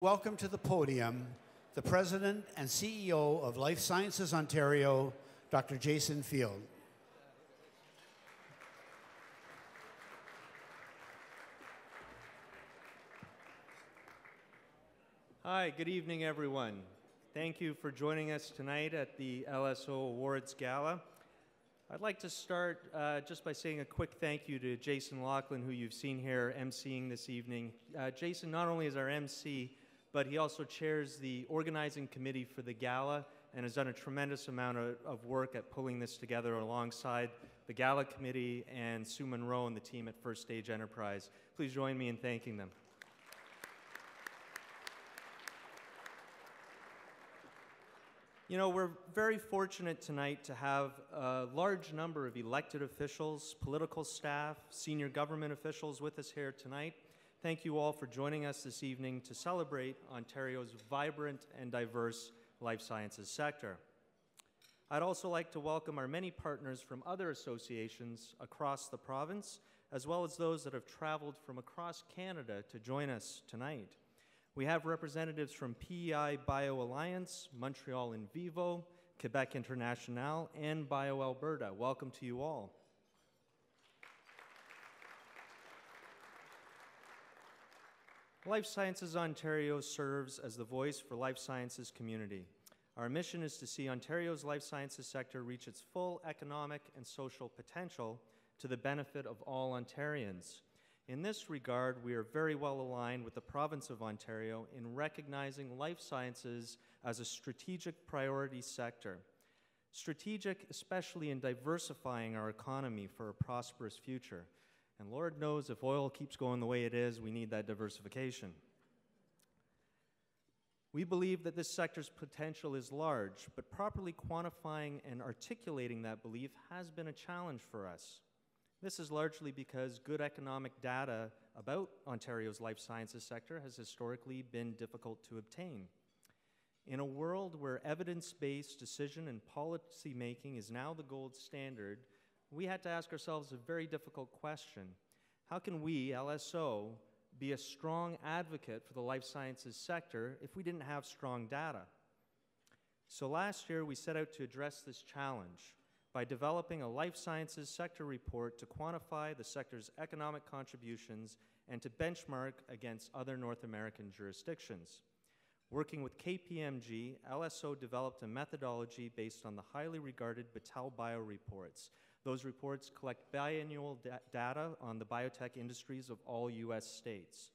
Welcome to the podium, the President and CEO of Life Sciences Ontario, Dr. Jason Field. Hi, good evening, everyone. Thank you for joining us tonight at the LSO Awards Gala. I'd like to start just by saying a quick thank you to Jason Laughlin, who you've seen here emceeing this evening. Jason not only is our MC, but he also chairs the organizing committee for the Gala and has done a tremendous amount of work at pulling this together alongside the Gala committee and Sue Monroe and the team at First Stage Enterprise. Please join me in thanking them. You know, we're very fortunate tonight to have a large number of elected officials, political staff, senior government officials with us here tonight. Thank you all for joining us this evening to celebrate Ontario's vibrant and diverse life sciences sector. I'd also like to welcome our many partners from other associations across the province, as well as those that have traveled from across Canada to join us tonight. We have representatives from PEI Bio Alliance, Montreal in Vivo, Quebec International, and Bio Alberta. Welcome to you all. Life Sciences Ontario serves as the voice for life sciences community. Our mission is to see Ontario's life sciences sector reach its full economic and social potential to the benefit of all Ontarians. In this regard, we are very well aligned with the province of Ontario in recognizing life sciences as a strategic priority sector. Strategic, especially in diversifying our economy for a prosperous future. And Lord knows if oil keeps going the way it is, we need that diversification. We believe that this sector's potential is large, but properly quantifying and articulating that belief has been a challenge for us. This is largely because good economic data about Ontario's life sciences sector has historically been difficult to obtain. In a world where evidence-based decision and policy making is now the gold standard, we had to ask ourselves a very difficult question. How can we, LSO, be a strong advocate for the life sciences sector if we didn't have strong data? So last year, we set out to address this challenge by developing a life sciences sector report to quantify the sector's economic contributions and to benchmark against other North American jurisdictions. Working with KPMG, LSO developed a methodology based on the highly regarded Battelle Bio reports. Those reports collect biannual data on the biotech industries of all U.S. states.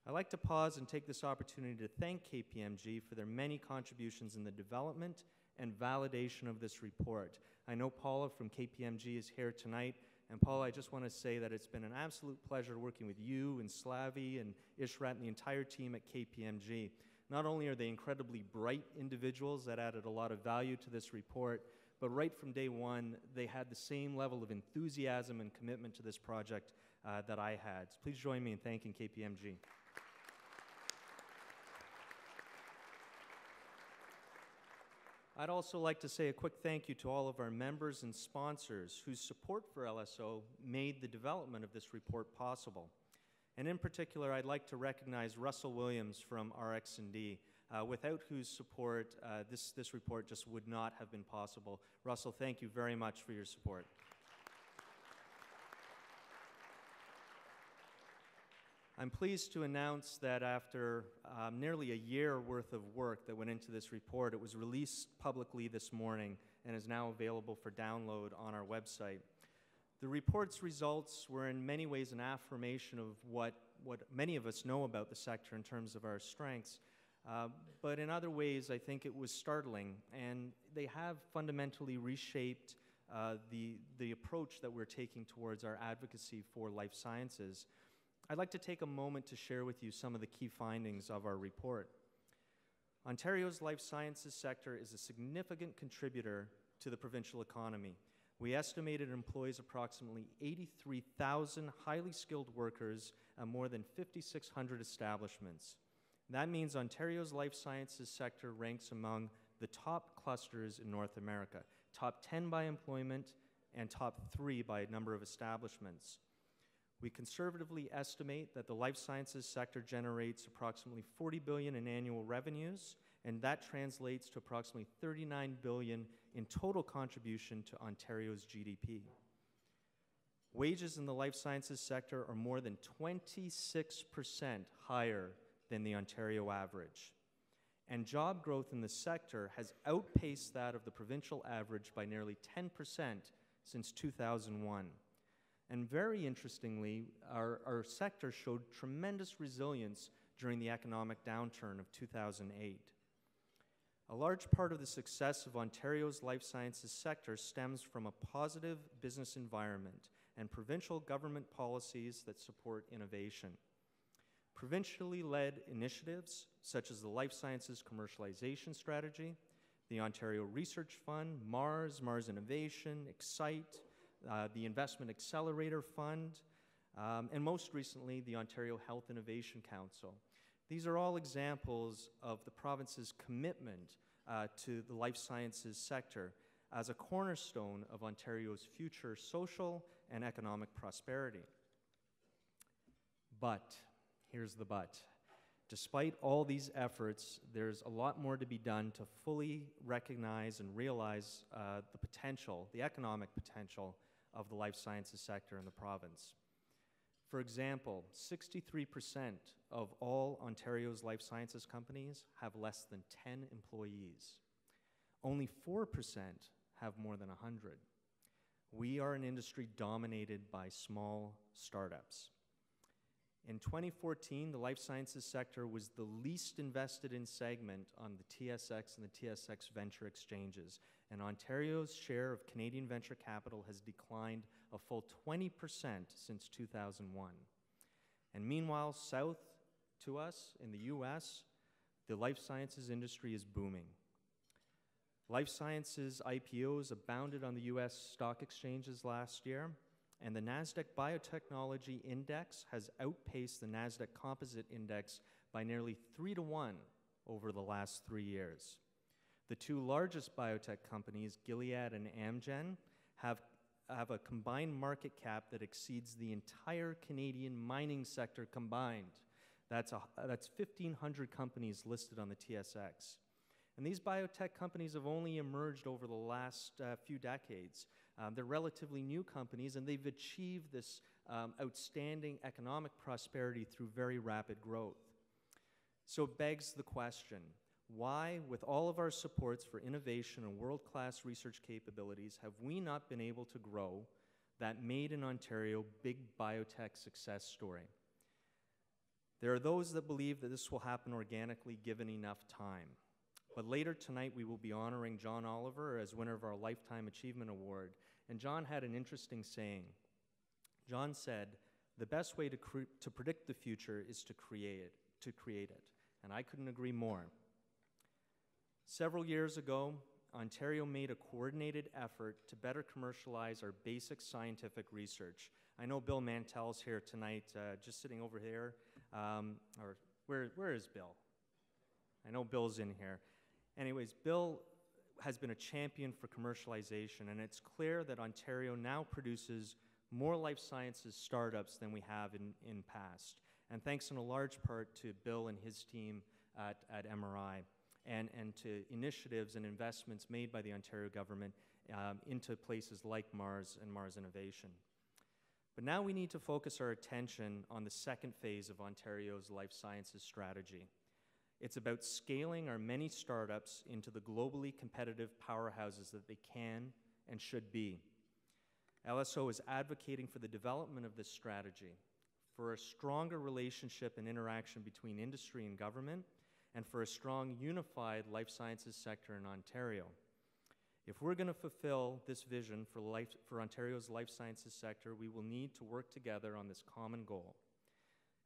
I'd like to pause and take this opportunity to thank KPMG for their many contributions in the development and validation of this report. I know Paula from KPMG is here tonight, and Paula, I just want to say that it's been an absolute pleasure working with you and Slavi and Ishrat and the entire team at KPMG. Not only are they incredibly bright individuals that added a lot of value to this report, but right from day one, they had the same level of enthusiasm and commitment to this project that I had. So please join me in thanking KPMG. I'd also like to say a quick thank you to all of our members and sponsors whose support for LSO made the development of this report possible. And in particular, I'd like to recognize Russell Williams from RX&D, without whose support this report just would not have been possible. Russell, thank you very much for your support. I'm pleased to announce that after nearly a year worth of work that went into this report, it was released publicly this morning and is now available for download on our website. The report's results were in many ways an affirmation of what many of us know about the sector in terms of our strengths, but in other ways I think it was startling, and they have fundamentally reshaped the approach that we're taking towards our advocacy for life sciences. I'd like to take a moment to share with you some of the key findings of our report. Ontario's life sciences sector is a significant contributor to the provincial economy. We estimate it employs approximately 83,000 highly skilled workers at more than 5,600 establishments. That means Ontario's life sciences sector ranks among the top clusters in North America, top 10 by employment and top 3 by number of establishments. We conservatively estimate that the life sciences sector generates approximately $40 billion in annual revenues, and that translates to approximately $39 billion in total contribution to Ontario's GDP. Wages in the life sciences sector are more than 26% higher than the Ontario average. And job growth in the sector has outpaced that of the provincial average by nearly 10% since 2001. And very interestingly, our sector showed tremendous resilience during the economic downturn of 2008. A large part of the success of Ontario's life sciences sector stems from a positive business environment and provincial government policies that support innovation. Provincially led initiatives, such as the Life Sciences Commercialization Strategy, the Ontario Research Fund, Mars Innovation, Excite, the Investment Accelerator Fund, and most recently, the Ontario Health Innovation Council. These are all examples of the province's commitment to the life sciences sector as a cornerstone of Ontario's future social and economic prosperity. But, here's the but. Despite all these efforts, there's a lot more to be done to fully recognize and realize the potential, the economic potential of the life sciences sector in the province. For example, 63% of all Ontario's life sciences companies have less than 10 employees. Only 4% have more than 100. We are an industry dominated by small startups. In 2014, the life sciences sector was the least invested in segment on the TSX and the TSX venture exchanges, and Ontario's share of Canadian venture capital has declined a full 20% since 2001. And meanwhile, south to us in the US, the life sciences industry is booming. Life sciences IPOs abounded on the US stock exchanges last year, and the NASDAQ Biotechnology Index has outpaced the NASDAQ Composite Index by nearly 3-to-1 over the last 3 years. The two largest biotech companies, Gilead and Amgen, have a combined market cap that exceeds the entire Canadian mining sector combined. That's 1,500 companies listed on the TSX. And these biotech companies have only emerged over the last few decades. They're relatively new companies, and they've achieved this outstanding economic prosperity through very rapid growth. So it begs the question, why, with all of our supports for innovation and world-class research capabilities, have we not been able to grow that Made in Ontario big biotech success story? There are those that believe that this will happen organically given enough time. But later tonight, we will be honoring John Oliver as winner of our Lifetime Achievement Award. And John had an interesting saying. John said, the best way to predict the future is to create it. And I couldn't agree more. Several years ago, Ontario made a coordinated effort to better commercialize our basic scientific research. I know Bill Mantell's here tonight, just sitting over here. Or where is Bill? I know Bill's in here. Anyways, Bill has been a champion for commercialization, and it's clear that Ontario now produces more life sciences startups than we have in past. And thanks in a large part to Bill and his team at MRI and to initiatives and investments made by the Ontario government into places like Mars and Mars Innovation. But now we need to focus our attention on the second phase of Ontario's life sciences strategy. It's about scaling our many startups into the globally competitive powerhouses that they can and should be. LSO is advocating for the development of this strategy, for a stronger relationship and interaction between industry and government, and for a strong, unified life sciences sector in Ontario. If we're going to fulfill this vision for Ontario's life sciences sector, we will need to work together on this common goal.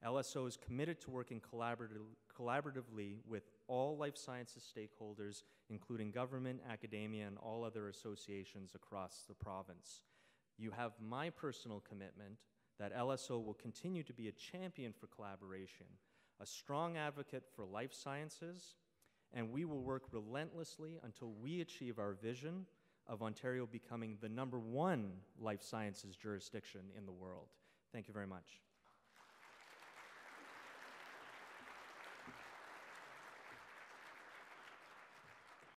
LSO is committed to working collaboratively with all life sciences stakeholders, including government, academia, and all other associations across the province. You have my personal commitment that LSO will continue to be a champion for collaboration, a strong advocate for life sciences, and we will work relentlessly until we achieve our vision of Ontario becoming the #1 life sciences jurisdiction in the world. Thank you very much.